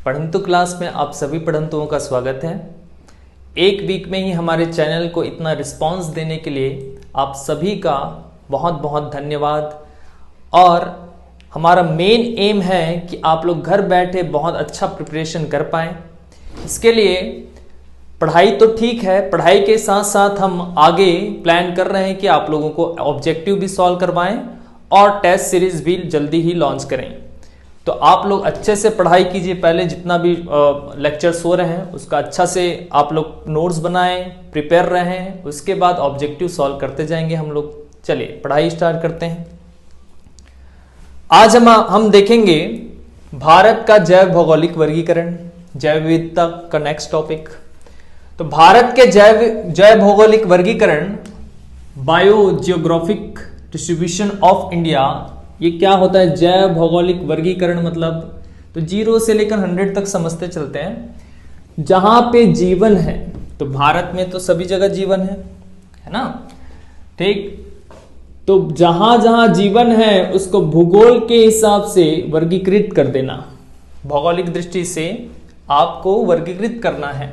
पढ़ंतु class में आप सभी पढ़ंतुओं का स्वागत है। एक वीक में ही हमारे चैनल को इतना रिस्पांस देने के लिए आप सभी का बहुत बहुत धन्यवाद। और हमारा मेन एम है कि आप लोग घर बैठे बहुत अच्छा प्रिपरेशन कर पाएँ। इसके लिए पढ़ाई तो ठीक है, पढ़ाई के साथ साथ हम आगे प्लान कर रहे हैं कि आप लोगों को ऑब्जेक्टिव भी सॉल्व करवाएं और टेस्ट सीरीज भी जल्दी ही लॉन्च करें। तो आप लोग अच्छे से पढ़ाई कीजिए। पहले जितना भी लेक्चर्स हो रहे हैं उसका अच्छा से आप लोग नोट्स बनाएं, प्रिपेयर रहें, उसके बाद ऑब्जेक्टिव सॉल्व करते जाएंगे हम लोग। चलिए पढ़ाई स्टार्ट करते हैं। आज हम देखेंगे भारत का जैव भौगोलिक वर्गीकरण, जैव विविधता का नेक्स्ट टॉपिक। तो भारत के जैव भौगोलिक वर्गीकरण, bio geographic distribution of India, ये क्या होता है? जैव भौगोलिक वर्गीकरण मतलब तो 0 से लेकर 100 तक समझते चलते हैं। जहां पे जीवन है, तो भारत में तो सभी जगह जीवन है ना, ठीक। तो जहां जहां जीवन है उसको भूगोल के हिसाब से वर्गीकृत कर देना। भौगोलिक दृष्टि से आपको वर्गीकृत करना है,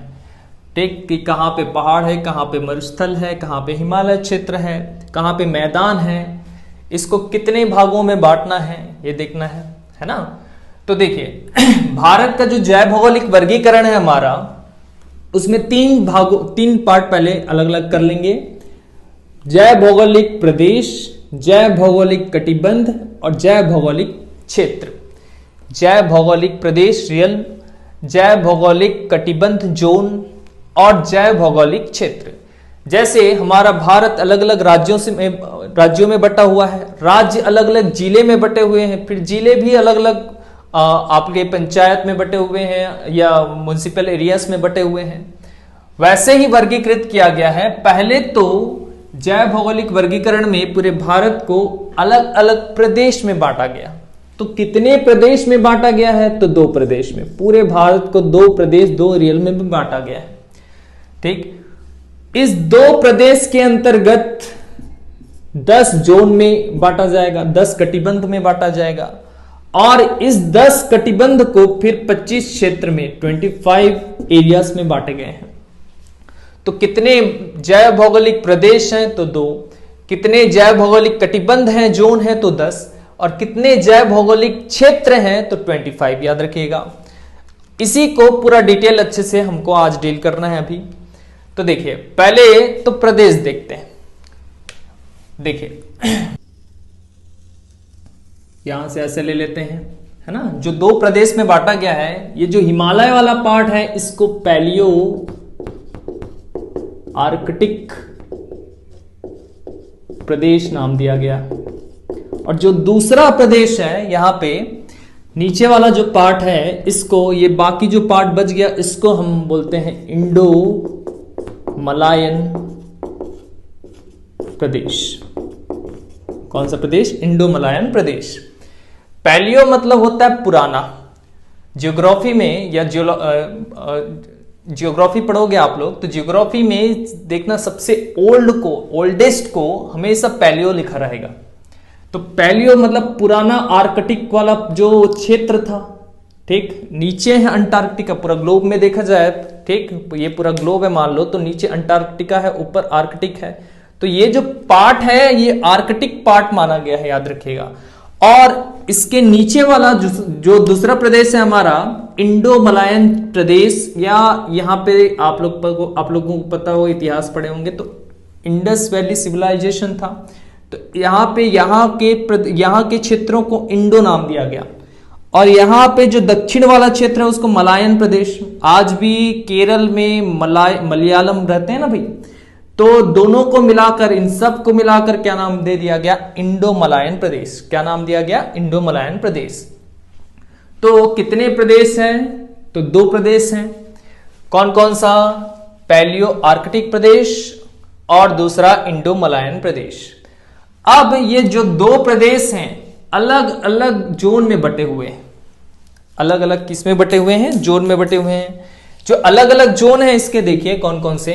ठीक, कि कहाँ पे पहाड़ है, कहाँ पे मरुस्थल है, कहाँ पे हिमालय क्षेत्र है, कहाँ पे मैदान है, इसको कितने भागों में बांटना है ये देखना है ना। तो देखिए भारत का जो जैव भौगोलिक वर्गीकरण है हमारा, उसमें 3 पार्ट पहले अलग अलग कर लेंगे। जैव भौगोलिक प्रदेश, जैव भौगोलिक कटिबंध और जैव भौगोलिक क्षेत्र। जैव भौगोलिक प्रदेश रियल, जैव भौगोलिक कटिबंध जोन और जैव भौगोलिक क्षेत्र। जैसे हमारा भारत अलग अलग राज्यों में बटा हुआ है, राज्य अलग अलग जिले में बटे हुए हैं, फिर जिले भी अलग अलग आपके पंचायत में बटे हुए हैं या म्युनिसिपल एरियाज में बटे हुए हैं। वैसे ही वर्गीकृत किया गया है। पहले तो जैव भौगोलिक वर्गीकरण में पूरे भारत को अलग अलग प्रदेश में बांटा गया। तो कितने प्रदेश में बांटा गया है? तो 2 प्रदेश में। पूरे भारत को 2 प्रदेश, 2 रियल में भी बांटा गया है, ठीक। इस 2 प्रदेश के अंतर्गत 10 जोन में बांटा जाएगा, 10 कटिबंध में बांटा जाएगा और इस 10 कटिबंध को फिर 25 क्षेत्र में 25 एरियाज में बांटे गए हैं। तो कितने जैव भौगोलिक प्रदेश हैं? तो 2। कितने जैव भौगोलिक कटिबंध हैं, जोन है? तो 10। और कितने जैव भौगोलिक क्षेत्र हैं? तो 25। याद रखिएगा। इसी को पूरा डिटेल अच्छे से हमको आज डील करना है अभी। तो देखिए पहले तो प्रदेश देखते हैं। देखिए यहां से ऐसे ले लेते हैं, है ना। जो 2 प्रदेश में बांटा गया है, ये जो हिमालय वाला पार्ट है इसको पैलियो आर्कटिक प्रदेश नाम दिया गया। और जो दूसरा प्रदेश है यहां पे नीचे वाला जो पार्ट है, इसको, ये बाकी जो पार्ट बच गया, इसको हम बोलते हैं इंडो मलायन प्रदेश। कौन सा प्रदेश? इंडो मलायन प्रदेश। पैलियो मतलब होता है पुराना। ज्योग्राफी में या ज्योग्राफी पढ़ोगे आप लोग, तो ज्योग्राफी में देखना सबसे ओल्डेस्ट को हमेशा पैलियो लिखा रहेगा। तो पैलियो मतलब पुराना आर्कटिक वाला जो क्षेत्र था, ठीक। नीचे है अंटार्कटिका, पूरा ग्लोब में देखा जाए, ठीक, ये पूरा ग्लोब है मान लो, तो नीचे अंटार्कटिका है, ऊपर आर्कटिक है। तो ये जो पार्ट है ये आर्कटिक पार्ट माना गया है, याद रखिएगा। और इसके नीचे वाला जो दूसरा प्रदेश है हमारा, इंडो मलायन प्रदेश, या यहाँ पे आप लोगों को पता हो, इतिहास पढ़े होंगे, तो इंडस वैली सिविलाइजेशन था। तो यहाँ के क्षेत्रों को इंडो नाम दिया गया। और यहाँ पे जो दक्षिण वाला क्षेत्र है उसको मलायन प्रदेश। आज भी केरल में मलयालम रहते हैं ना भाई, तो दोनों को मिलाकर, इन सब को मिलाकर क्या नाम दे दिया गया? इंडो मलायन प्रदेश। क्या नाम दिया गया? इंडो मलायन प्रदेश। तो कितने प्रदेश हैं? तो 2 प्रदेश हैं। कौन कौन सा? पैलियो आर्कटिक प्रदेश और दूसरा इंडो मलायन प्रदेश। अब ये जो 2 प्रदेश हैं अलग अलग जोन में बटे हुए हैं। अलग अलग किस में बटे हुए हैं? जोन में बटे हुए हैं। जो अलग अलग जोन है इसके देखिए कौन कौन से।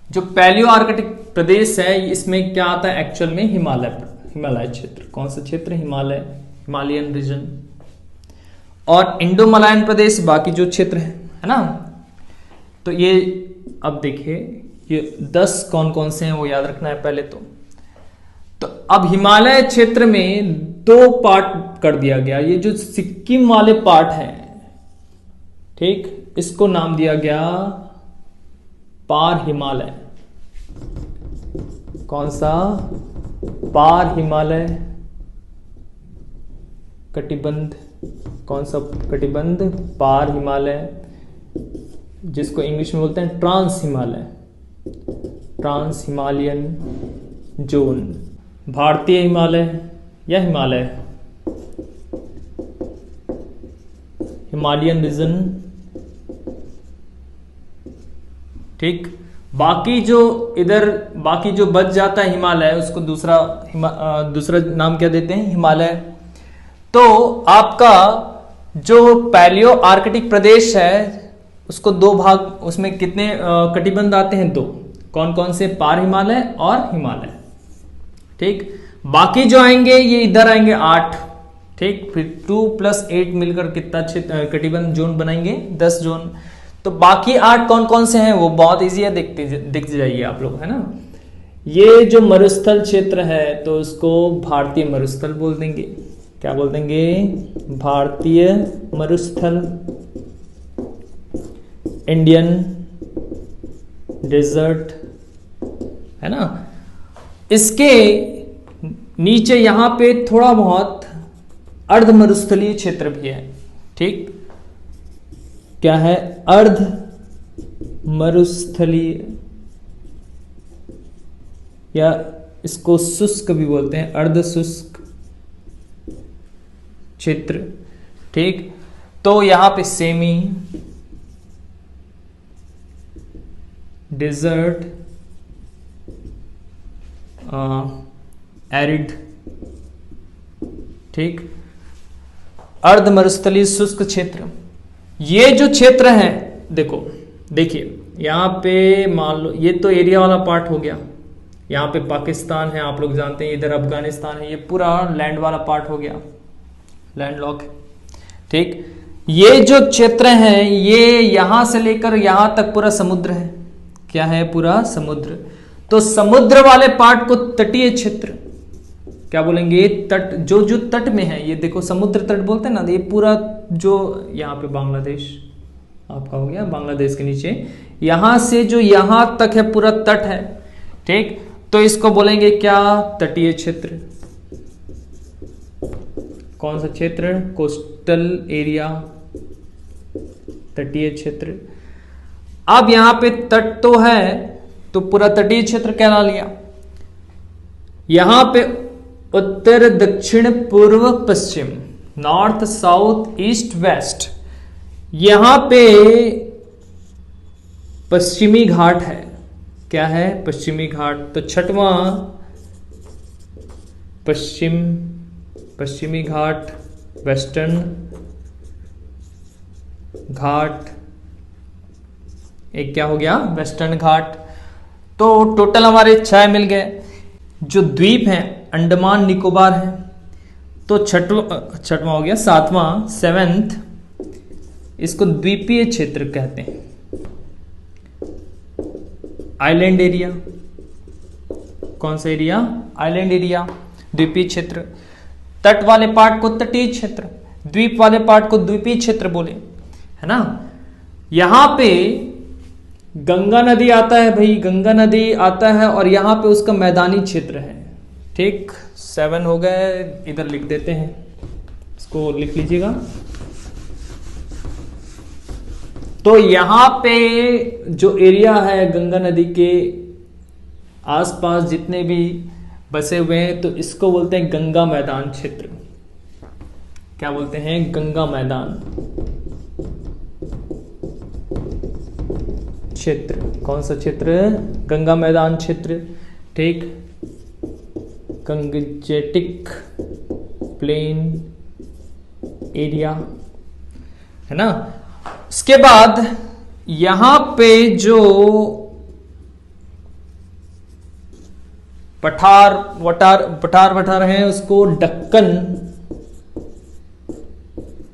जो पैलियो आर्कटिक प्रदेश है इसमें क्या आता है एक्चुअल में? हिमालय क्षेत्र। कौन सा क्षेत्र? हिमालयन रीजन। और इंडो मलायन प्रदेश बाकी जो क्षेत्र है ना। तो ये अब देखिए ये 10 कौन कौन से हैं वो याद रखना है पहले तो अब हिमालय क्षेत्र में 2 पार्ट कर दिया गया। ये जो सिक्किम वाले पार्ट है, ठीक, इसको नाम दिया गया पार हिमालय। कौन सा? पार हिमालय कटिबंध। कौन सा कटिबंध? पार हिमालय, जिसको इंग्लिश में बोलते हैं trans Himalaya, trans Himalayan zone. भारतीय हिमालय या हिमालय, हिमालयन रीजन, ठीक। बाकी जो इधर बाकी जो बच जाता है हिमालय, उसको दूसरा नाम क्या देते हैं? हिमालय। तो आपका जो पैलियो आर्कटिक प्रदेश है उसको 2 भाग, उसमें कितने कटिबंध आते हैं? 2। कौन कौन से? पार हिमालय और हिमालय, ठीक। बाकी जो आएंगे ये इधर आएंगे 8, ठीक। फिर 2 + 8 मिलकर कितना कटिबंध जोन बनाएंगे? 10 जोन। तो बाकी 8 कौन कौन से हैं वो बहुत इजी है, दिख जाइए आप लोग, है ना। ये जो मरुस्थल क्षेत्र है तो उसको भारतीय मरुस्थल बोल देंगे। क्या बोल देंगे? भारतीय मरुस्थल, इंडियन डेजर्ट, है ना। इसके नीचे यहां पे थोड़ा बहुत अर्ध मरुस्थलीय क्षेत्र भी है, ठीक। क्या है? अर्ध मरुस्थलीय, या इसको शुष्क भी बोलते हैं, अर्ध शुष्क क्षेत्र, ठीक। तो यहां पे सेमी डेजर्ट, एरिड, ठीक, अर्ध मरुस्थलीय शुष्क क्षेत्र। ये जो क्षेत्र है देखिए यहां पे मान लो ये तो एरिया वाला पार्ट हो गया, यहां पे पाकिस्तान है, आप लोग जानते हैं, इधर अफगानिस्तान है, ये पूरा लैंड वाला पार्ट हो गया, लैंडलॉक, ठीक। ये जो क्षेत्र है ये यहां से लेकर यहां तक पूरा समुद्र है। क्या है? पूरा समुद्र। तो समुद्र वाले पार्ट को तटीय क्षेत्र क्या बोलेंगे? तट, जो तट में है, ये देखो समुद्र तट बोलते हैं ना, ये पूरा जो यहाँ पे बांग्लादेश आपका हो गया, बांग्लादेश के नीचे यहां से जो यहां तक है पूरा तट है, ठीक। तो इसको बोलेंगे क्या? तटीय क्षेत्र। कौन सा क्षेत्र? कोस्टल एरिया, तटीय क्षेत्र। अब यहां पे तट तो है तो पूरा तटीय क्षेत्र कहला लिया। यहां पे उत्तर, दक्षिण, पूर्व, पश्चिम, नॉर्थ, साउथ, ईस्ट, वेस्ट, यहां पे पश्चिमी घाट है। क्या है? पश्चिमी घाट। तो 6वां पश्चिमी घाट, वेस्टर्न घाट, एक क्या हो गया? वेस्टर्न घाट। तो टोटल हमारे 6 मिल गए। जो द्वीप हैं अंडमान निकोबार है, तो छठवां हो गया, 7वां, 7th, इसको द्वीपीय क्षेत्र कहते हैं, आइलैंड एरिया। कौन सा एरिया? आइलैंड एरिया, द्वीपीय क्षेत्र। तट वाले पार्ट को तटीय क्षेत्र, द्वीप वाले पार्ट को द्वीपीय क्षेत्र बोले, है ना। यहां पे गंगा नदी आता है भाई, गंगा नदी आता है और यहां पे उसका मैदानी क्षेत्र है, ठीक। 7 हो गए, इधर लिख देते हैं, इसको लिख लीजिएगा। तो यहां पे जो एरिया है गंगा नदी के आसपास जितने भी बसे हुए हैं, तो इसको बोलते हैं गंगा मैदान क्षेत्र। क्या बोलते हैं? गंगा मैदान क्षेत्र। कौन सा क्षेत्र? गंगा मैदान क्षेत्र, ठीक। गंगजेटिक प्लेन एरिया, है ना। इसके बाद यहां पे जो पठार वठार हैं उसको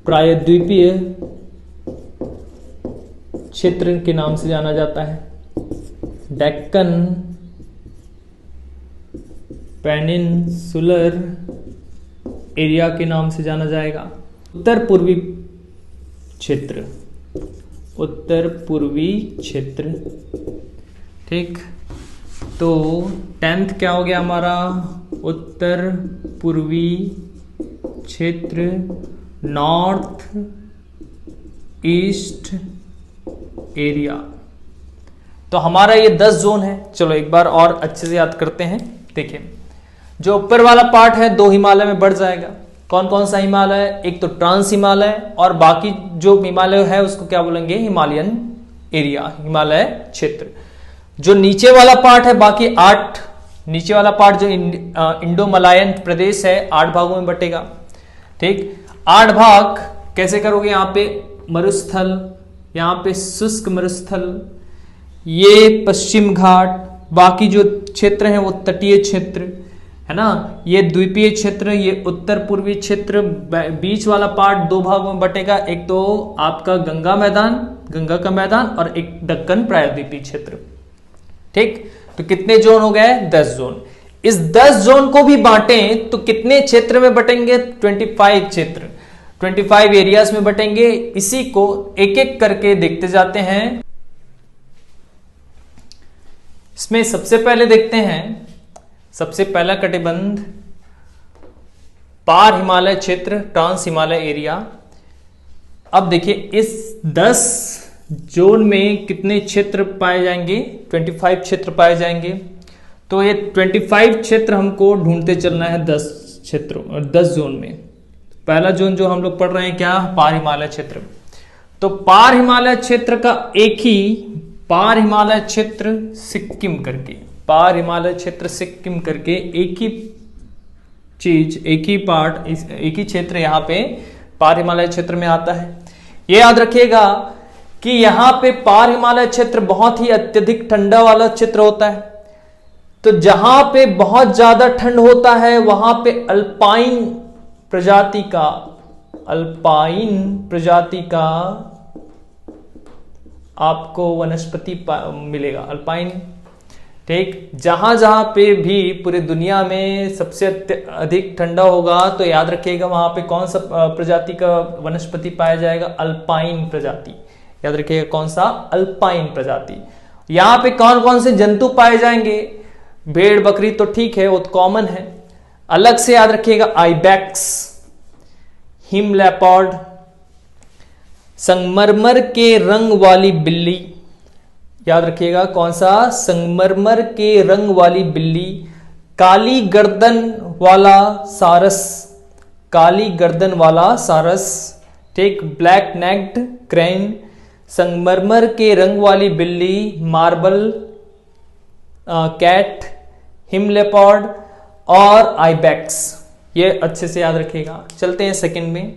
प्रायद्वीपीय क्षेत्र के नाम से जाना जाता है। डेक्कन पेनिनसुलर एरिया के नाम से जाना जाएगा। उत्तर पूर्वी क्षेत्र, उत्तर पूर्वी क्षेत्र। ठीक, तो 10th क्या हो गया हमारा? उत्तर पूर्वी क्षेत्र, नॉर्थ ईस्ट एरिया। तो हमारा ये 10 जोन है। चलो एक बार और अच्छे से याद करते हैं। देखिए, जो ऊपर वाला पार्ट है 2 हिमालय में बढ़ जाएगा। कौन कौन सा हिमालय? एक तो ट्रांस हिमालय, और बाकी जो हिमालय है उसको क्या बोलेंगे? हिमालयन एरिया, हिमालय क्षेत्र। जो नीचे वाला पार्ट है, बाकी 8, नीचे वाला पार्ट जो इंडो मलायन प्रदेश है, 8 भागों में बटेगा। ठीक, 8 भाग कैसे करोगे? यहां पे मरुस्थल, यहां पे शुष्क मरुस्थल, ये पश्चिम घाट, बाकी जो क्षेत्र है वो तटीय क्षेत्र है ना, ये द्वीपीय क्षेत्र, ये उत्तर पूर्वी क्षेत्र। बीच वाला पार्ट 2 भागों में बटेगा। एक तो आपका गंगा मैदान, गंगा का मैदान, और एक दक्कन प्रायद्वीपीय क्षेत्र। ठीक, तो कितने जोन हो गए? 10 जोन। इस 10 जोन को भी बांटें तो कितने क्षेत्र में बटेंगे? 25 क्षेत्र, 25 एरियाज में बटेंगे। इसी को एक एक करके देखते जाते हैं। इसमें सबसे पहले देखते हैं, सबसे पहला कटिबंध पार हिमालय क्षेत्र, ट्रांस हिमालय एरिया। अब देखिए, इस 10 जोन में कितने क्षेत्र पाए जाएंगे? 25 क्षेत्र पाए जाएंगे। तो ये 25 क्षेत्र हमको ढूंढते चलना है 10 क्षेत्रों और 10 जोन में। पहला जोन जो हम लोग पढ़ रहे हैं क्या? पार हिमालय क्षेत्र। तो पार हिमालय क्षेत्र का एक ही, पार हिमालय क्षेत्र सिक्किम करके, पार हिमालय क्षेत्र सिक्किम करके एक ही चीज, एक ही पार्ट, एक ही क्षेत्र यहां पे पार हिमालय क्षेत्र में आता है। यह याद रखिएगा कि यहां पे पार हिमालय क्षेत्र बहुत ही अत्यधिक ठंडा वाला क्षेत्र होता है। तो जहां पे बहुत ज्यादा ठंड होता है वहां पे अल्पाइन प्रजाति का, अल्पाइन प्रजाति का आपको वनस्पति मिलेगा, अल्पाइन। ठीक, जहां जहां पे भी पूरी दुनिया में सबसे अधिक ठंडा होगा तो याद रखिएगा वहां पे कौन सा प्रजाति का वनस्पति पाया जाएगा? अल्पाइन प्रजाति। याद रखिएगा कौन सा? अल्पाइन प्रजाति। यहां पे कौन कौन से जंतु पाए जाएंगे? भेड़ बकरी तो ठीक है, वो तो कॉमन है। अलग से याद रखिएगा आइबैक्स, हिम लेपर्ड, संगमरमर के रंग वाली बिल्ली। याद रखिएगा कौन सा? संगमरमर के रंग वाली बिल्ली, काली गर्दन वाला सारस, काली गर्दन वाला सारस। ठीक, ब्लैक नेक्ड क्रेन, संगमरमर के रंग वाली बिल्ली, मार्बल कैट, हिम लेपर्ड और आइबैक्स। ये अच्छे से याद रखिएगा। चलते हैं सेकंड में।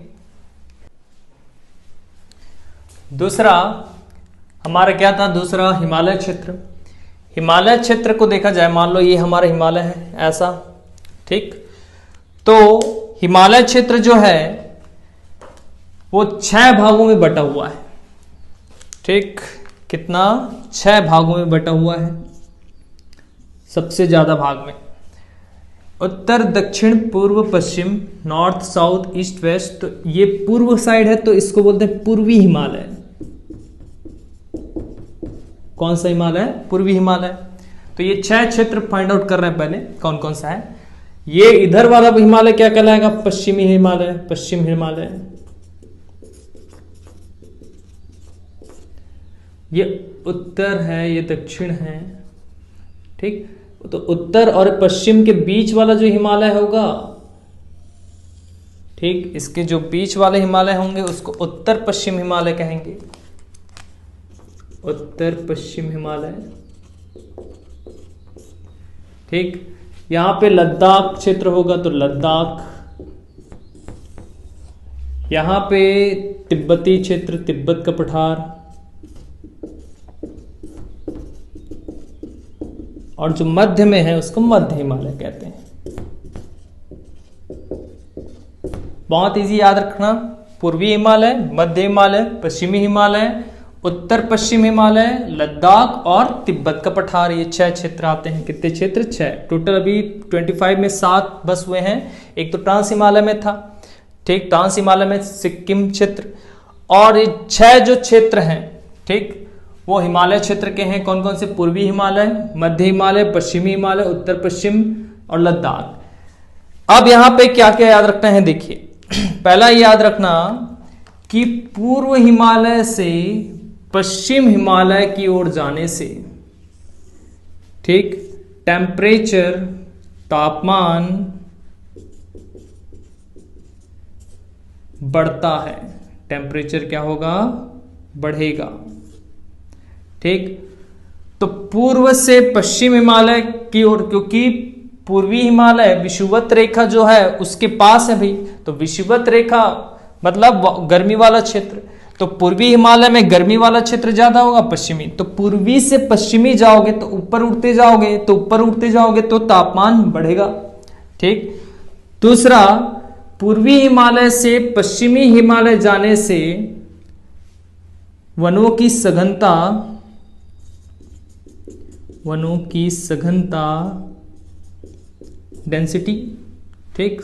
दूसरा हमारा क्या था? दूसरा हिमालय क्षेत्र। हिमालय क्षेत्र को देखा जाए, मान लो ये हमारा हिमालय है ऐसा। ठीक, तो हिमालय क्षेत्र जो है वो 6 भागों में बटा हुआ है। ठीक, कितना? 6 भागों में बटा हुआ है, सबसे ज्यादा भाग में। उत्तर, दक्षिण, पूर्व, पश्चिम, नॉर्थ, साउथ, ईस्ट, वेस्ट। तो ये पूर्व साइड है तो इसको बोलते हैं पूर्वी हिमालय। कौन सा हिमालय? पूर्वी हिमालय। तो ये 6 क्षेत्र फाइंड आउट कर रहे हैं पहले कौन कौन सा है। ये इधर वाला हिमालय क्या कहलाएगा? पश्चिमी हिमालय, पश्चिम हिमालय। ये उत्तर है, ये दक्षिण है। ठीक, तो उत्तर और पश्चिम के बीच वाला जो हिमालय होगा, ठीक, इसके जो बीच वाले हिमालय होंगे उसको उत्तर पश्चिम हिमालय कहेंगे। उत्तर पश्चिम हिमालय। ठीक, यहां पे लद्दाख क्षेत्र होगा तो लद्दाख। यहां पे तिब्बती क्षेत्र, तिब्बत का पठार। और जो मध्य में है उसको मध्य हिमालय कहते हैं। बहुत इजी याद रखना। पूर्वी हिमालय, मध्य हिमालय, पश्चिमी हिमालय, उत्तर पश्चिम हिमालय, लद्दाख और तिब्बत का पठार। ये 6 क्षेत्र आते हैं। कितने क्षेत्र? 6। टोटल अभी 25 में 7 बस हुए हैं। एक तो ट्रांस हिमालय में था, ठीक, ट्रांस हिमालय में सिक्किम क्षेत्र, और ये 6 जो क्षेत्र हैं, ठीक, वो हिमालय क्षेत्र के हैं। कौन कौन से? पूर्वी हिमालय, मध्य हिमालय, पश्चिमी हिमालय, उत्तर पश्चिम और लद्दाख। अब यहां पे क्या क्या याद रखना है, देखिए। पहला याद रखना कि पूर्व हिमालय से पश्चिम हिमालय की ओर जाने से, ठीक, टेम्परेचर, तापमान बढ़ता है। टेम्परेचर क्या होगा? बढ़ेगा, ठीक। तो पूर्व से पश्चिम हिमालय की ओर, क्योंकि पूर्वी हिमालय विषुवत रेखा जो है उसके पास है भाई, तो विषुवत रेखा मतलब गर्मी वाला क्षेत्र। तो पूर्वी हिमालय में गर्मी वाला क्षेत्र ज्यादा होगा, पश्चिमी। तो पूर्वी से पश्चिमी जाओगे तो ऊपर उठते जाओगे, तो ऊपर उठते जाओगे तो तापमान बढ़ेगा, ठीक। दूसरा, पूर्वी हिमालय से पश्चिमी हिमालय जाने से वनों की सघनता डेंसिटी, ठीक।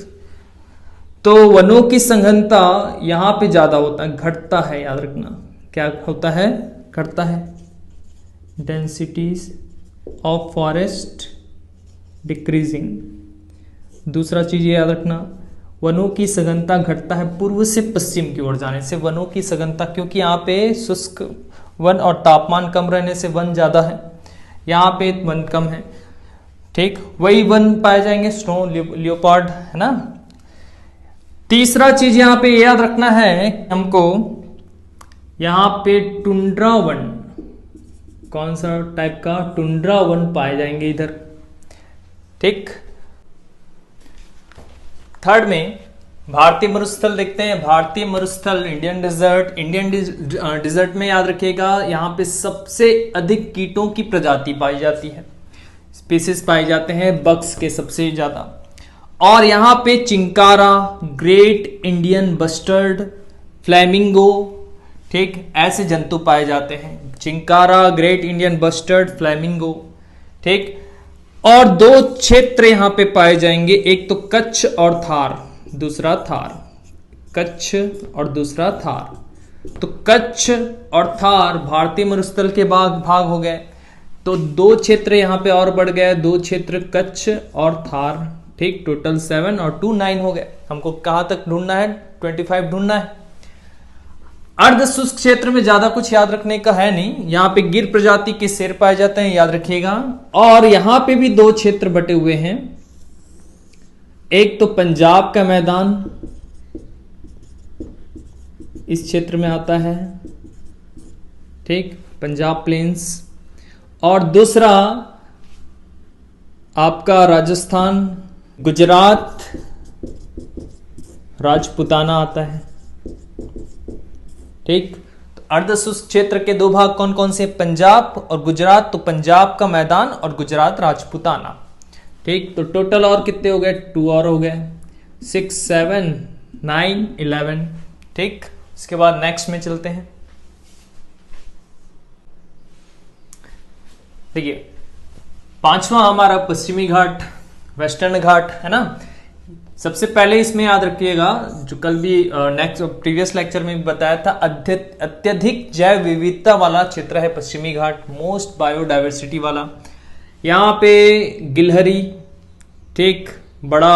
तो वनों की सघनता यहां पे ज्यादा होता है, घटता है, याद रखना। क्या होता है? घटता है। Densities of forest decreasing. दूसरा चीज याद रखना, वनों की सघनता घटता है पूर्व से पश्चिम की ओर जाने से। वनों की सघनता, क्योंकि यहाँ पे शुष्क वन और तापमान कम रहने से वन ज्यादा है, यहाँ पे वन कम है, ठीक। वही वन पाए जाएंगे, स्नो लियोपार्ड, है ना। तीसरा चीज यहां पे याद रखना है हमको, यहां पे टुंड्रा वन, कौन सा टाइप का? टुंड्रा वन पाए जाएंगे इधर, ठीक। थर्ड में भारतीय मरुस्थल देखते हैं। भारतीय मरुस्थल, इंडियन डिजर्ट। इंडियन डिजर्ट में याद रखिएगा यहां पे सबसे अधिक कीटों की प्रजाति पाई जाती है, स्पीसीज पाए जाते हैं, बग्स के सबसे ज्यादा। और यहां पे chinkara, great Indian bustard, flamingo, ठीक, ऐसे जंतु पाए जाते हैं। Chinkara, great Indian bustard, flamingo, ठीक। और 2 क्षेत्र यहां पे पाए जाएंगे, एक तो कच्छ और थार, दूसरा थार। कच्छ और दूसरा थार। तो कच्छ और थार भारतीय मरुस्थल के भाग हो गए। तो 2 क्षेत्र यहां पे और बढ़ गए, 2 क्षेत्र कच्छ और थार, ठीक। टोटल 7 और 2 9 हो गए। हमको कहां तक ढूंढना है? 25 ढूंढना है। अर्ध शुष्क क्षेत्र में ज्यादा कुछ याद रखने का है नहीं। यहां पे गिर प्रजाति के शेर पाए जाते हैं, याद रखिएगा। और यहां पे भी 2 क्षेत्र बटे हुए हैं, एक तो पंजाब का मैदान इस क्षेत्र में आता है, ठीक, पंजाब प्लेन्स। और दूसरा आपका राजस्थान, गुजरात, राजपुताना आता है, ठीक। तो अर्धशुष्क क्षेत्र के 2 भाग कौन कौन से? पंजाब और गुजरात। तो पंजाब का मैदान और गुजरात राजपुताना, ठीक। तो टोटल और कितने हो गए? 2 और हो गए, 6 7 9 11, ठीक। इसके बाद नेक्स्ट में चलते हैं। देखिए, 5वां हमारा पश्चिमी घाट, वेस्टर्न घाट, है ना। सबसे पहले इसमें याद रखिएगा, जो कल भी नेक्स्ट प्रीवियस लेक्चर में भी बताया था, अत्यधिक जैव विविधता वाला क्षेत्र है पश्चिमी घाट, मोस्ट बायोडाइवर्सिटी वाला। यहाँ पे गिलहरी, ठीक, बड़ा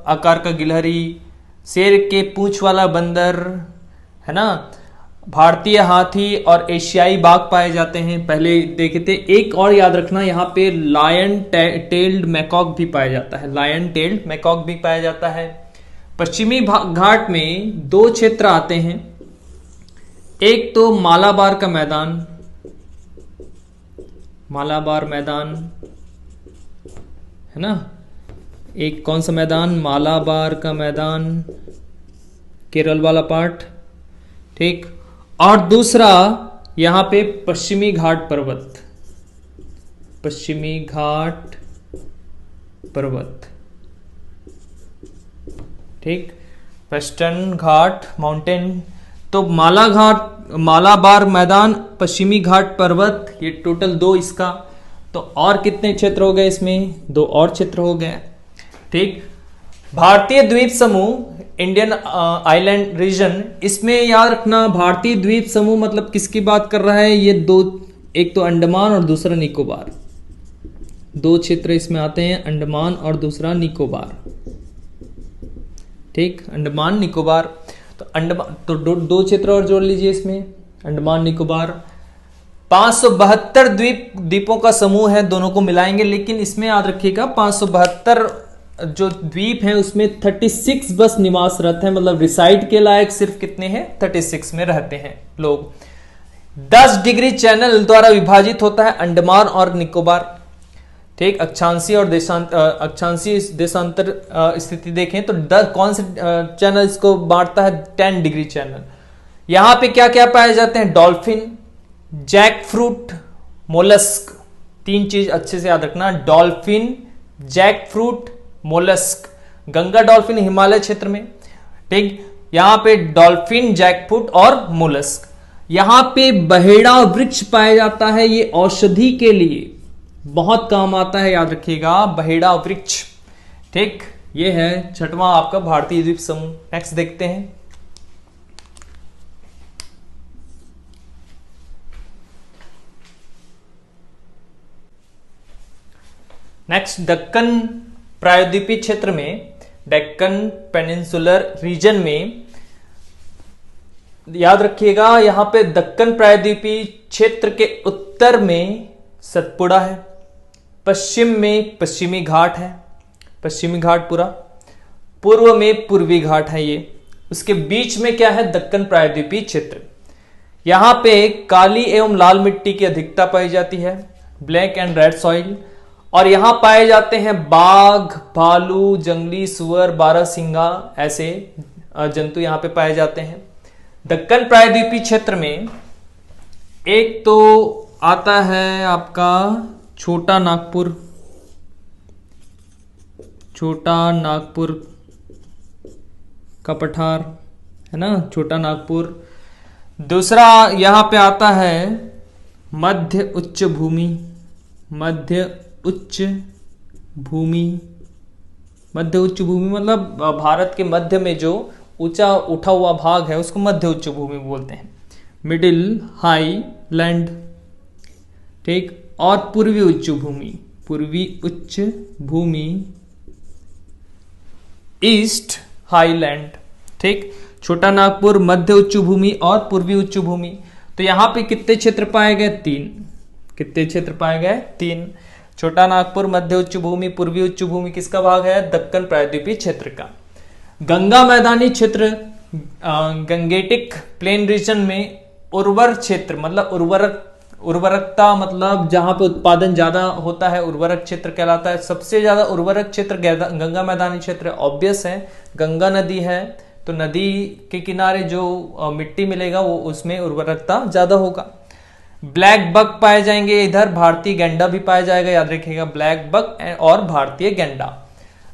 आकार का गिलहरी, शेर के पूंछ वाला बंदर, है ना, भारतीय हाथी और एशियाई बाघ पाए जाते हैं, पहले देखे थे। एक और याद रखना, यहाँ पे लायन टेल्ड मैकॉक भी पाया जाता है, लायन टेल्ड मैकॉक भी पाया जाता है। पश्चिमी घाट में 2 क्षेत्र आते हैं, एक तो मालाबार का मैदान, मालाबार मैदान, है ना। एक कौन सा मैदान? मालाबार का मैदान, केरल वाला पार्ट, ठीक। और दूसरा यहां पे पश्चिमी घाट पर्वत, पश्चिमी घाट पर्वत, ठीक। वेस्टर्न घाट माउंटेन तो मालाबार मैदान, पश्चिमी घाट पर्वत, ये टोटल 2 इसका। तो और कितने क्षेत्र हो गए इसमें? 2 और क्षेत्र हो गए। ठीक। भारतीय द्वीप समूह, इंडियन आइलैंड रीजन, इसमें याद रखना भारतीय द्वीप समूह मतलब किसकी बात कर रहा है? ये 2, एक तो अंडमान और दूसरा निकोबार। 2 क्षेत्र इसमें आते हैं, अंडमान और दूसरा निकोबार। ठीक, अंडमान निकोबार। तो अंडमान तो 2 क्षेत्र और जोड़ लीजिए इसमें, अंडमान निकोबार। 572 द्वीपों का समूह है, दोनों को मिलाएंगे। लेकिन इसमें याद रखिएगा 572 जो द्वीप हैं उसमें 36 बस निवासरत हैं, मतलब रिसाइड के लायक सिर्फ कितने हैं? 36 में रहते हैं लोग। 10 डिग्री चैनल द्वारा विभाजित होता है अंडमान और निकोबार। ठीक, अक्षांशीय और अक्षांशीय देशांतर स्थिति देखें तो कौन से चैनल इसको बांटता है? 10 डिग्री चैनल। यहां पे क्या क्या पाए जाते हैं? Dolphin, jackfruit, mollusc. 3 चीज अच्छे से याद रखना, dolphin, jackfruit, mollusc. Ganga dolphin Himalaya क्षेत्र में। ठीक, यहां पे डॉल्फिन, जैक फ्रूट और मोलस्क। यहां पे बहेड़ा वृक्ष पाया जाता है, ये औषधि के लिए बहुत काम आता है, याद रखिएगा, बहेड़ा वृक्ष। ठीक, ये है 6वां आपका भारतीय द्वीप समूह। नेक्स्ट देखते हैं। नेक्स्ट, दक्कन प्रायद्वीपीय क्षेत्र में, डेक्कन पेनिनसुलर रीजन में, याद रखिएगा यहां पे दक्कन प्रायद्वीपीय क्षेत्र के उत्तर में सतपुड़ा है, पश्चिम में पश्चिमी घाट है, पश्चिमी घाट पूरा, पूर्व में पूर्वी घाट है ये। उसके बीच में क्या है? दक्कन प्रायद्वीपीय क्षेत्र। यहां पे काली एवं लाल मिट्टी की अधिकता पाई जाती है, ब्लैक एंड रेड सॉइल। और यहां पाए जाते हैं बाघ, भालू, जंगली सुअर, बारहसिंगा, ऐसे जंतु यहां पे पाए जाते हैं। दक्कन प्रायद्वीपीय क्षेत्र में एक तो आता है आपका छोटा नागपुर, छोटा नागपुर का पठार है ना, छोटा नागपुर। दूसरा यहां पे आता है मध्य उच्च भूमि, मध्य उच्च भूमि। मध्य उच्च भूमि मतलब भारत के मध्य में जो ऊंचा उठा हुआ भाग है उसको मध्य उच्च भूमि बोलते हैं। Middle high land. ठीक, और पूर्वी उच्च भूमि, पूर्वी उच्च भूमि, ईस्ट हाईलैंड। ठीक, छोटा नागपुर, मध्य उच्च भूमि और पूर्वी उच्च भूमि। तो यहां पे कितने क्षेत्र पाए गए? 3। कितने क्षेत्र पाए गए? 3। छोटा नागपुर, मध्य उच्च भूमि, पूर्वी उच्च भूमि किसका भाग है? दक्कन प्रायद्वीपीय क्षेत्र का। गंगा मैदानी क्षेत्र, गंगेटिक प्लेन रीजन में उर्वर क्षेत्र, मतलब उर्वरकता, मतलब जहां पे उत्पादन ज्यादा होता है उर्वरक क्षेत्र कहलाता है। सबसे ज्यादा उर्वरक क्षेत्र गंगा मैदानी क्षेत्र। ऑब्वियस है, गंगा नदी है तो नदी के किनारे जो मिट्टी मिलेगा वो उसमें उर्वरकता ज्यादा होगा। ब्लैक बक पाए जाएंगे इधर, भारतीय गेंडा भी पाया जाएगा, याद रखिएगा, ब्लैक बक और भारतीय गेंडा।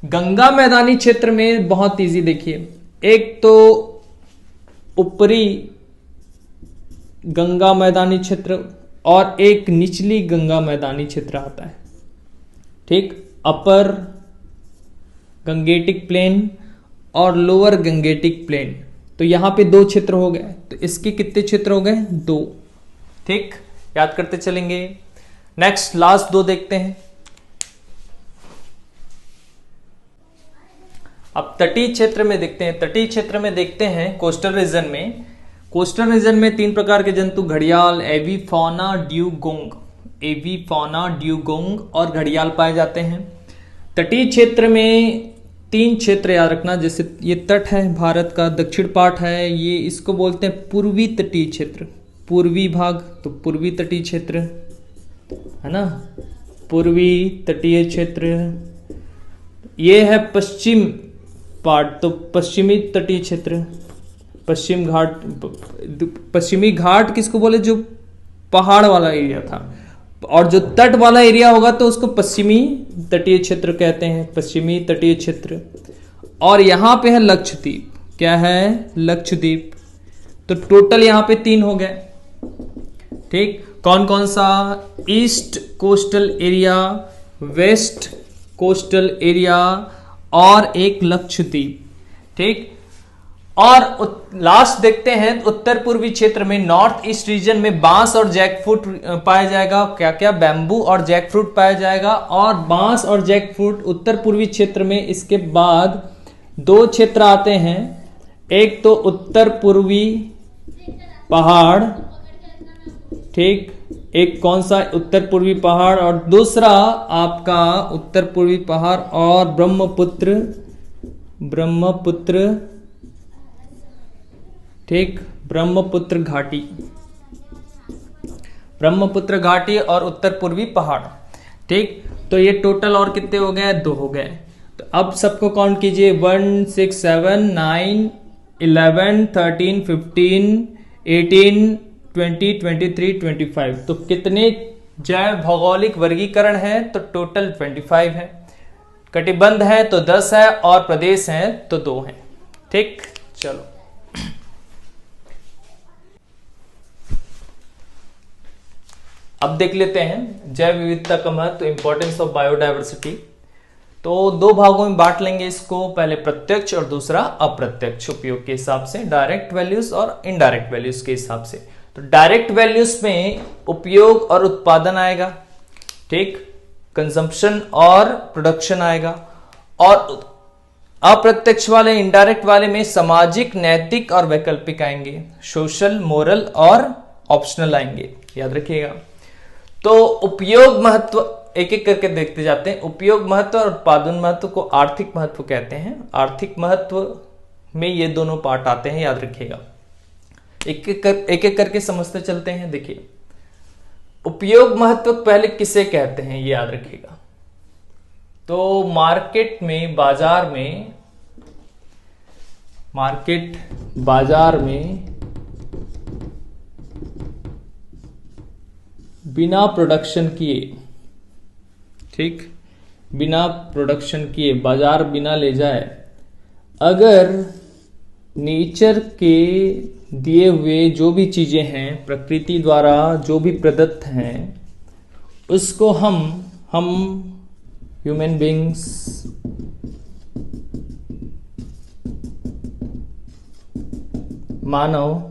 गंगा मैदानी क्षेत्र में बहुत इजी, देखिए, एक तो ऊपरी गंगा मैदानी क्षेत्र और एक निचली गंगा मैदानी क्षेत्र आता है। ठीक, अपर गंगेटिक प्लेन और लोअर गंगेटिक प्लेन। तो यहां पे 2 क्षेत्र हो गए, तो इसके कितने क्षेत्र हो गए? 2। ठीक, याद करते चलेंगे। नेक्स्ट, लास्ट 2 देखते हैं। अब तटीय क्षेत्र में देखते हैं। तटीय क्षेत्र में देखते हैं कोस्टल रीजन में। कोस्टल रीजन में 3 प्रकार के जंतु, घड़ियाल, एविफॉना ड्यूगोंग, एविफॉना ड्यूगोंग और घड़ियाल पाए जाते हैं। तटीय क्षेत्र में 3 क्षेत्र याद रखना, जैसे ये तट है भारत का, दक्षिण पाट है, ये इसको बोलते हैं पूर्वी तटीय क्षेत्र, पूर्वी भाग, तो पूर्वी तटीय क्षेत्र है ना, पूर्वी तटीय क्षेत्र। ये है पश्चिम पार्ट, तो पश्चिमी तटीय क्षेत्र, पश्चिम घाट। पश्चिमी घाट किसको बोले? जो पहाड़ वाला एरिया था, और जो तट वाला एरिया होगा तो उसको पश्चिमी तटीय क्षेत्र कहते हैं, पश्चिमी तटीय क्षेत्र। और यहां पे है लक्षद्वीप, क्या है? लक्षद्वीप। तो टोटल यहां पे 3 हो गए। ठीक, कौन कौन सा? East coastal area, west coastal area और एक लक्षद्वीप। ठीक, और लास्ट देखते हैं उत्तर पूर्वी क्षेत्र में, नॉर्थ ईस्ट रीजन में बांस और जैकफ्रूट पाया जाएगा। क्या क्या? बैम्बू और जैकफ्रूट पाया जाएगा। और बांस और जैकफ्रूट उत्तर पूर्वी क्षेत्र में। इसके बाद 2 क्षेत्र आते हैं, एक तो उत्तर पूर्वी पहाड़, ठीक, एक कौन सा? उत्तर पूर्वी पहाड़, और दूसरा आपका उत्तर पूर्वी पहाड़ और ब्रह्मपुत्र, ठीक, ब्रह्मपुत्र घाटी और उत्तर पूर्वी पहाड़। ठीक, तो ये टोटल और कितने हो गए? 2 हो गए। तो अब सबको काउंट कीजिए, 1 6 7 9 11 13 15 18 20 23 25। तो कितने जैव भौगोलिक वर्गीकरण है? तो टोटल 25 है। कटिबंध है तो 10 है और प्रदेश है तो 2 है। ठीक, चलो अब देख लेते हैं जैव विविधता का महत्व, इंपॉर्टेंस ऑफ बायोडायवर्सिटी। तो 2 भागों में बांट लेंगे इसको, पहले प्रत्यक्ष और दूसरा अप्रत्यक्ष उपयोग के हिसाब से, डायरेक्ट वैल्यूज और इनडायरेक्ट वैल्यूज के हिसाब से। तो डायरेक्ट वैल्यूज में उपयोग और उत्पादन आएगा, ठीक, कंजम्पशन और प्रोडक्शन आएगा। और अप्रत्यक्ष वाले, इनडायरेक्ट वाले में सामाजिक, नैतिक और वैकल्पिक आएंगे, सोशल, मोरल और ऑप्शनल आएंगे, याद रखिएगा। तो उपयोग महत्व एक एक करके देखते जाते हैं। उपयोग महत्व और उत्पादन महत्व को आर्थिक महत्व कहते हैं। आर्थिक महत्व में ये दोनों पार्ट आते हैं, याद रखिएगा। एक एक करके समझते चलते हैं। देखिए, उपयोग महत्व पहले किसे कहते हैं, ये याद रखिएगा। तो मार्केट बाजार में बिना प्रोडक्शन किए, ठीक, बिना प्रोडक्शन किए, बाजार बिना ले जाए, अगर नेचर के दिए हुए जो भी चीजें हैं, प्रकृति द्वारा जो भी प्रदत्त हैं, उसको हम ह्यूमन बींग्स मानव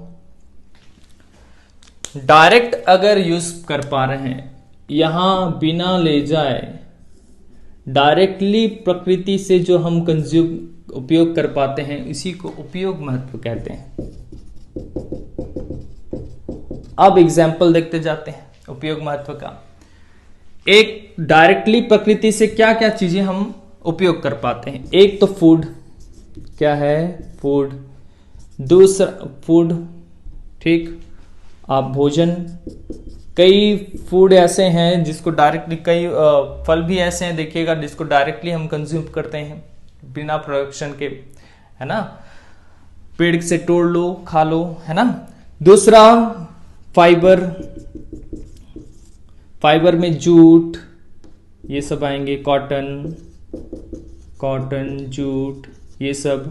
डायरेक्ट अगर यूज कर पा रहे हैं, यहां बिना ले जाए, डायरेक्टली प्रकृति से जो हम कंज्यूम उपयोग कर पाते हैं, इसी को उपयोग महत्व कहते हैं। अब एग्जाम्पल देखते जाते हैं उपयोग महत्व का। एक, डायरेक्टली प्रकृति से क्या क्या चीजें हम उपयोग कर पाते हैं। एक तो फूड, क्या है? फूड। दूसरा फूड, ठीक, आप भोजन। कई फूड ऐसे हैं जिसको डायरेक्टली, कई फल भी ऐसे हैं देखिएगा जिसको डायरेक्टली हम कंज्यूम करते हैं बिना प्रोडक्शन के, है ना, पेड़ से तोड़ लो, खा लो, है ना। दूसरा फाइबर में जूट, ये सब आएंगे, कॉटन, जूट, ये सब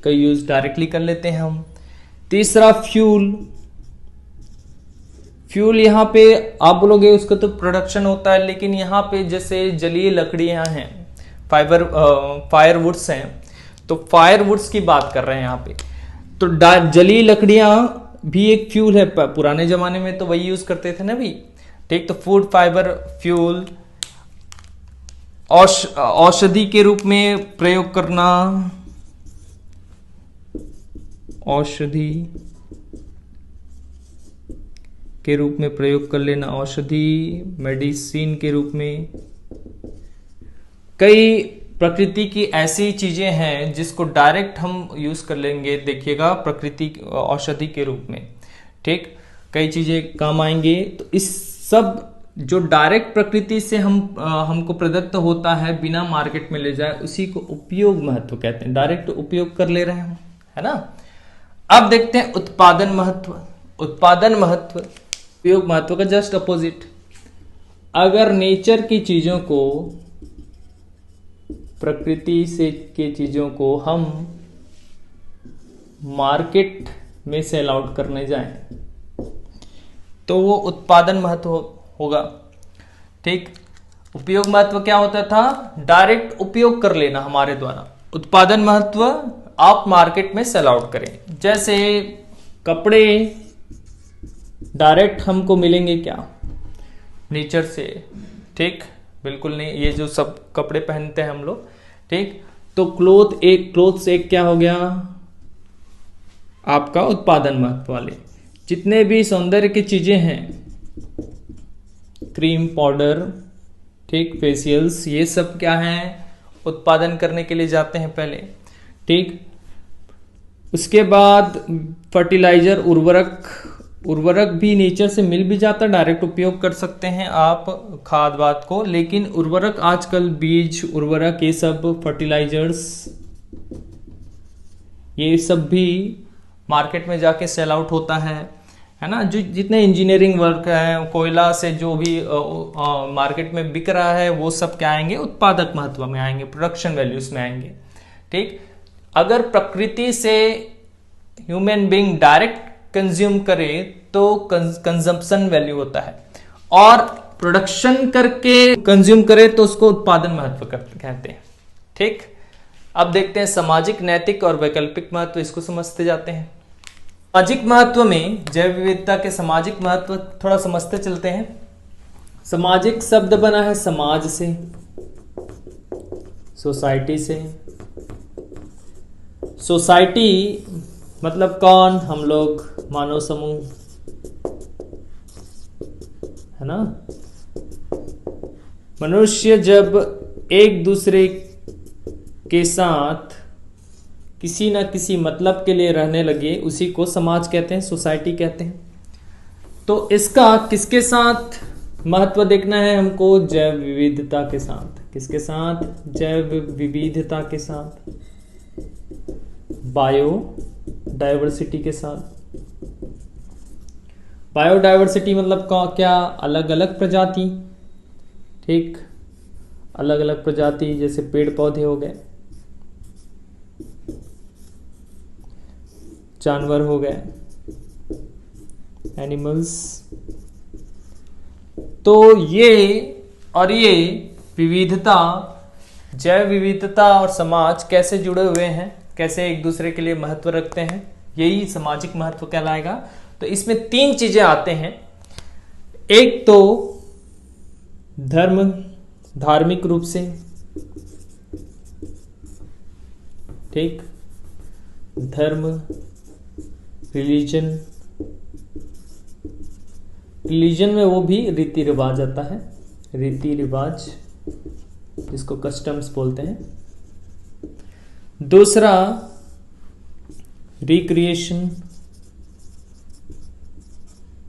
का यूज डायरेक्टली कर लेते हैं हम। तीसरा फ्यूल यहां पे आप बोलोगे उसका तो प्रोडक्शन होता है, लेकिन यहां पे जैसे जलीय लकड़ियां हैं, फायरवुड्स हैं, तो फायरवुड्स की बात कर रहे हैं यहां पे। तो जलीय लकड़ियां भी एक फ्यूल है, पुराने जमाने में तो वही यूज करते थे ना भी, ठीक। तो फूड, फाइबर, फ्यूल, औषधि के रूप में प्रयोग करना, औषधि के रूप में प्रयोग कर लेना, औषधि, मेडिसिन के रूप में। कई प्रकृति की ऐसी चीजें हैं जिसको डायरेक्ट हम यूज कर लेंगे, देखिएगा, प्रकृति औषधि के रूप में, ठीक। कई चीजें काम आएंगे। तो इस सब जो डायरेक्ट प्रकृति से हमको प्रदत्त होता है बिना मार्केट में ले जाए, उसी को उपयोग महत्व कहते हैं। डायरेक्ट उपयोग कर ले रहे हैं हम, है ना। अब देखते हैं उत्पादन महत्व। उपयोग महत्व का जस्ट अपोजिट। अगर नेचर की चीजों को, प्रकृति से के चीजों को हम मार्केट में सेल आउट करने जाएं तो वो उत्पादन महत्व होगा। ठीक, उपयोग महत्व क्या होता था? डायरेक्ट उपयोग कर लेना हमारे द्वारा। उत्पादन महत्व आप मार्केट में सेल आउट करें। जैसे कपड़े डायरेक्ट हमको मिलेंगे क्या? नेचर से। ठीक, बिल्कुल नहीं, ये जो सब कपड़े पहनते हैं हम लोग, ठीक, तो क्लोथ्स एक क्या हो गया आपका उत्पादन महत्व वाले। जितने भी सौंदर्य की चीजें हैं, क्रीम, पाउडर, ठीक, फेशियल्स, ये सब क्या हैं? उत्पादन करने के लिए जाते हैं पहले। ठीक, उसके बाद फर्टिलाइजर, उर्वरक भी नेचर से मिल भी जाता, डायरेक्ट उपयोग कर सकते हैं आप खाद वाद को। लेकिन उर्वरक आजकल बीज उर्वरक, ये सब फर्टिलाइजर्स, ये सब भी मार्केट में जाके सेल आउट होता है ना। जो जितने इंजीनियरिंग वर्क है, कोयला से जो भी मार्केट में बिक रहा है, वो सब क्या आएंगे? उत्पादक महत्व में आएंगे, प्रोडक्शन वैल्यूज में आएंगे। ठीक, अगर प्रकृति से ह्यूमन बीइंग डायरेक्ट कंज्यूम करे तो कंजम्पशन वैल्यू होता है, और प्रोडक्शन करके कंज्यूम करे तो उसको उत्पादन महत्व कहते हैं। ठीक, अब देखते हैं सामाजिक, नैतिक और वैकल्पिक महत्व, इसको समझते जाते हैं। सामाजिक महत्व में जैव विविधता के सामाजिक महत्व थोड़ा समझते चलते हैं। सामाजिक शब्द बना है समाज से, सोसाइटी से। सोसाइटी मतलब कौन? हम लोग, मानव समूह, है ना। मनुष्य जब एक दूसरे के साथ किसी ना किसी मतलब के लिए रहने लगे, उसी को समाज कहते हैं, सोसाइटी कहते हैं। तो इसका किसके साथ महत्व देखना है हमको? जैव विविधता के साथ। किसके साथ? जैव विविधता के साथ, बायो डायवर्सिटी के साथ। बायोडायवर्सिटी मतलब क्या? अलग अलग प्रजाति। ठीक, अलग अलग प्रजाति, जैसे पेड़ पौधे हो गए, जानवर हो गए, एनिमल्स। तो ये और ये विविधता, जैव विविधता और समाज कैसे जुड़े हुए हैं, कैसे एक दूसरे के लिए महत्व रखते हैं, यही सामाजिक महत्व कहलाएगा। तो इसमें 3 चीजें आते हैं। एक तो धर्म, धार्मिक रूप से। ठीक, धर्म, रिलीजन में वो भी रीति रिवाज आता है, रीति रिवाज जिसको कस्टम्स बोलते हैं। दूसरा रिक्रिएशन,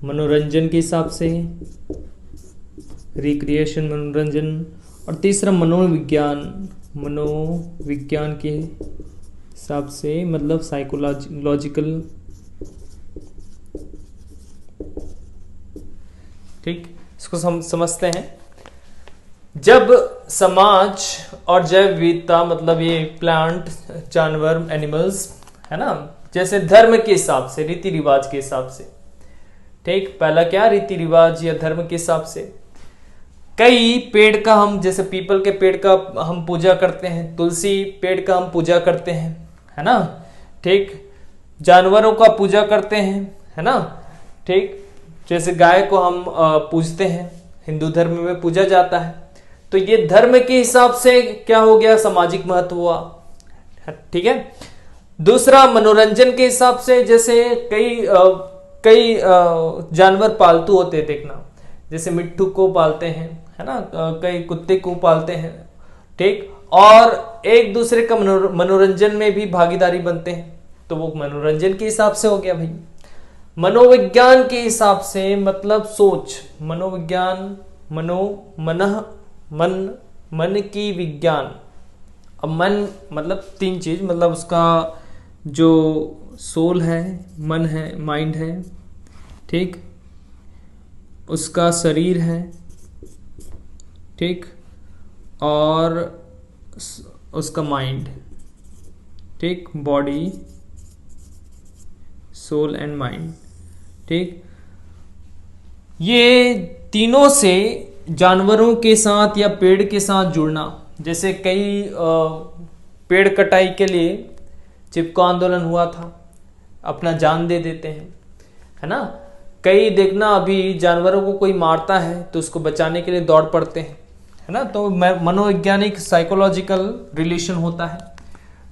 मनोरंजन के हिसाब से, रिक्रिएशन मनोरंजन। और तीसरा मनोविज्ञान, मनोविज्ञान के हिसाब से, मतलब साइकोलॉजिकल। ठीक, इसको समझते हैं। जब समाज और जैव विविधता, मतलब ये प्लांट, जानवर, एनिमल्स, है ना, जैसे धर्म के हिसाब से, रीति रिवाज के हिसाब से। ठीक, पहला क्या? रीति रिवाज या धर्म के हिसाब से। कई पेड़ का हम, जैसे पीपल के पेड़ का हम पूजा करते हैं, तुलसी पेड़ का हम पूजा करते हैं, है ना। ठीक, जानवरों का पूजा करते हैं, है ना। ठीक, जैसे गाय को हम पूजते हैं, हिंदू धर्म में पूजा जाता है। तो ये धर्म के हिसाब से क्या हो गया? सामाजिक महत्व हुआ। ठीक है। दूसरा मनोरंजन के हिसाब से, जैसे कई जानवर पालतू होते हैं, देखना, जैसे मिट्ठू को पालते हैं, है ना, कई कुत्ते को पालते हैं। ठीक, और एक दूसरे का मनोरंजन में भी भागीदारी बनते हैं, तो वो मनोरंजन के हिसाब से हो गया भाई। मनोविज्ञान के हिसाब से मतलब सोच, मनोविज्ञान, मन की विज्ञान। अब मन मतलब 3 चीज, मतलब उसका जो सोल है, मन है, माइंड है, ठीक, उसका शरीर है, ठीक, और उसका माइंड, ठीक, बॉडी, सोल एंड माइंड। ठीक, ये तीनों से जानवरों के साथ या पेड़ के साथ जुड़ना, जैसे कई पेड़ कटाई के लिए चिपको आंदोलन हुआ था, अपना जान दे देते हैं, है ना। कई देखना अभी जानवरों को कोई मारता है तो उसको बचाने के लिए दौड़ पड़ते हैं, है ना। तो मनोवैज्ञानिक साइकोलॉजिकल रिलेशन होता है।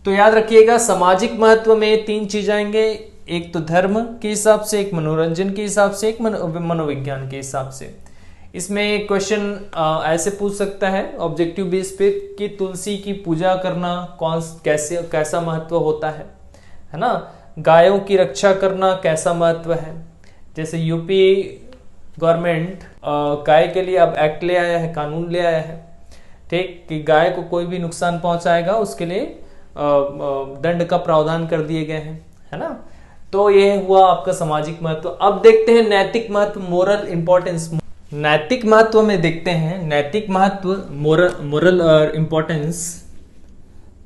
तो याद रखिएगा, सामाजिक महत्व में 3 चीज आएंगे, एक तो धर्म के हिसाब से, एक मनोरंजन के हिसाब से, एक मनोविज्ञान के हिसाब से। इसमें क्वेश्चन ऐसे पूछ सकता है ऑब्जेक्टिव बेस पे कि तुलसी की पूजा करना कैसा महत्व होता है ना। गायों की रक्षा करना कैसा महत्व है। जैसे यूपी गवर्नमेंट गाय के लिए अब एक्ट ले आया है, कानून ले आया है, ठीक, कि गाय को कोई भी नुकसान पहुंचाएगा उसके लिए दंड का प्रावधान कर दिए गए हैं, है ना। तो ये हुआ आपका सामाजिक महत्व। अब देखते हैं नैतिक महत्व, मोरल इंपॉर्टेंस। नैतिक महत्व में देखते हैं, नैतिक महत्व, मोरल इंपॉर्टेंस।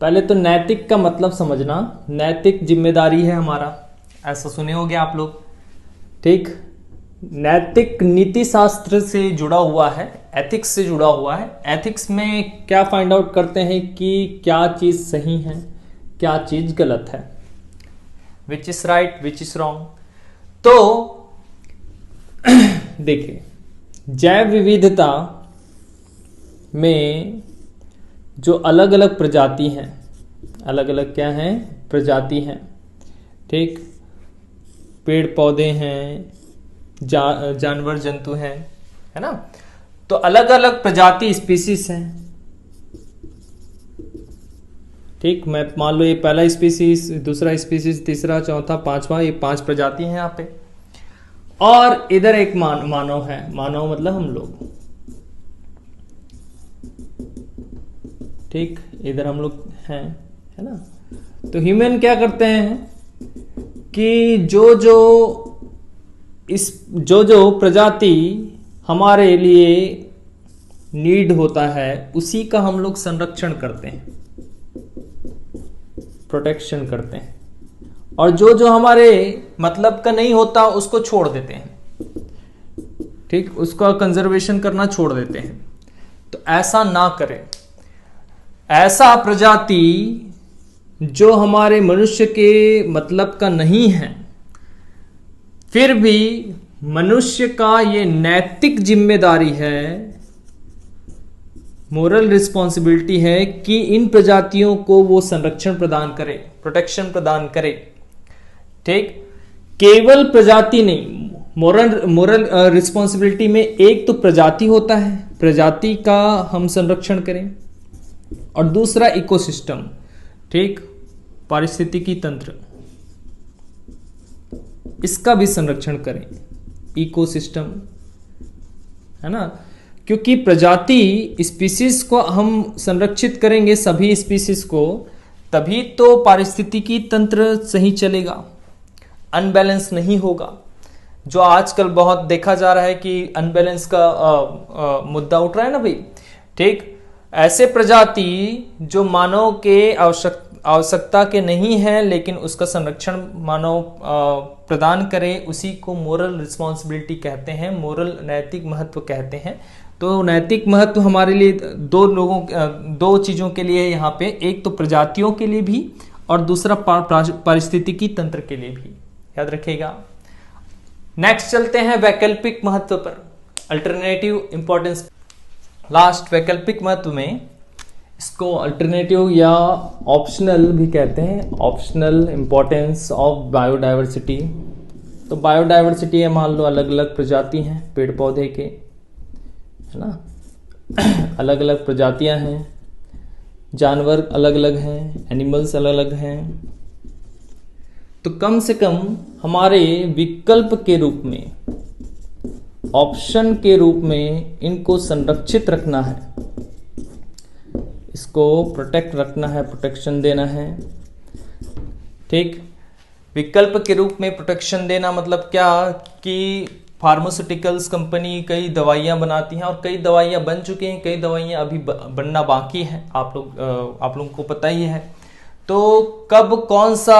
पहले तो नैतिक का मतलब समझना, नैतिक जिम्मेदारी है हमारा, ऐसा सुने होंगे आप लोग, ठीक। नैतिक नीति शास्त्र से जुड़ा हुआ है, एथिक्स से जुड़ा हुआ है। एथिक्स में क्या फाइंड आउट करते हैं कि क्या चीज सही है, क्या चीज गलत है, which is right, which is wrong. तो देखिए, जैव विविधता में जो अलग अलग प्रजाति हैं, अलग अलग क्या हैं, प्रजाति हैं, ठीक, पेड़ पौधे हैं, जानवर जंतु हैं, है ना। तो अलग अलग प्रजाति स्पीसीज हैं, ठीक। मैं मान लो ये पहला स्पीसीज, दूसरा स्पीसीज, तीसरा, चौथा, पांचवा, ये 5 प्रजाति हैं यहाँ पे। और इधर एक मानव है, मानव मतलब हम लोग, ठीक, इधर हम लोग हैं, है ना। तो ह्यूमन क्या करते हैं कि जो जो प्रजाति हमारे लिए नीड होता है उसी का हम लोग संरक्षण करते हैं, प्रोटेक्शन करते हैं, और जो हमारे मतलब का नहीं होता उसको छोड़ देते हैं, ठीक, उसका कंजर्वेशन करना छोड़ देते हैं। तो ऐसा ना करें। ऐसा प्रजाति जो हमारे मनुष्य के मतलब का नहीं है, फिर भी मनुष्य का ये नैतिक जिम्मेदारी है, मोरल रिस्पॉन्सिबिलिटी है कि इन प्रजातियों को वो संरक्षण प्रदान करे, प्रोटेक्शन प्रदान करे, ठीक। केवल प्रजाति नहीं, मोरल रिस्पॉन्सिबिलिटी में एक तो प्रजाति होता है, प्रजाति का हम संरक्षण करें, और दूसरा इकोसिस्टम, ठीक, पारिस्थितिकी तंत्र, इसका भी संरक्षण करें, इकोसिस्टम, है ना। क्योंकि प्रजाति स्पीसीज को हम संरक्षित करेंगे, सभी स्पीसीज को, तभी तो पारिस्थितिकी तंत्र सही चलेगा, अनबैलेंस नहीं होगा। जो आजकल बहुत देखा जा रहा है कि अनबैलेंस का मुद्दा उठ रहा है ना भाई, ठीक। ऐसे प्रजाति जो मानव के आवश्यकता के नहीं है लेकिन उसका संरक्षण मानव प्रदान करे, उसी को मोरल रिस्पॉन्सिबिलिटी कहते हैं, मोरल नैतिक महत्व कहते हैं। तो नैतिक महत्व हमारे लिए दो चीजों के लिए यहाँ पे, एक तो प्रजातियों के लिए भी और दूसरा पारिस्थितिकी तंत्र के लिए भी, याद रखिएगा। नेक्स्ट चलते हैं वैकल्पिक महत्व पर, अल्टरनेटिव इंपॉर्टेंस। लास्ट वैकल्पिक महत्व में, इसको अल्टरनेटिव या ऑप्शनल भी कहते हैं, ऑप्शनल इंपॉर्टेंस ऑफ बायोडायवर्सिटी। तो बायोडायवर्सिटी है, मान लो अलग अलग प्रजाति हैं पेड़ पौधे के, है ना, अलग अलग प्रजातियां हैं, जानवर अलग अलग हैं, एनिमल्स अलग अलग हैं। तो कम से कम हमारे विकल्प के रूप में, ऑप्शन के रूप में इनको संरक्षित रखना है, इसको प्रोटेक्ट रखना है, प्रोटेक्शन देना है, ठीक। विकल्प के रूप में प्रोटेक्शन देना मतलब क्या कि फार्मास्यूटिकल्स कंपनी कई दवाइयां बनाती हैं और कई दवाइयां बन चुकी हैं, कई दवाइयां अभी बनना बाकी है, आप लोगों को पता ही है। तो कब कौन सा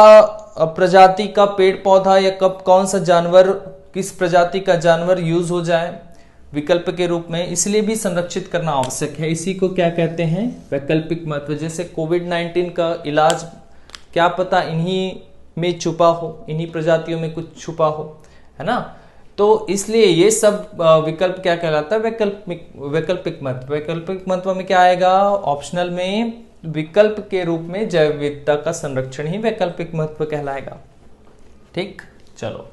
प्रजाति का पेड़ पौधा या कब कौन सा जानवर, किस प्रजाति का जानवर यूज हो जाए विकल्प के रूप में, इसलिए भी संरक्षित करना आवश्यक है। इसी को क्या कहते हैं, वैकल्पिक महत्व। जैसे कोविड-19 का इलाज क्या पता इन्हीं में छुपा हो, इन्हीं प्रजातियों में कुछ छुपा हो, है ना। तो इसलिए ये सब विकल्प क्या कहलाता है, वैकल्पिक महत्व। वैकल्पिक महत्व में क्या आएगा, ऑप्शनल में विकल्प के रूप में जैव विविधता का संरक्षण ही वैकल्पिक महत्व कहलाएगा। ठीक, चलो।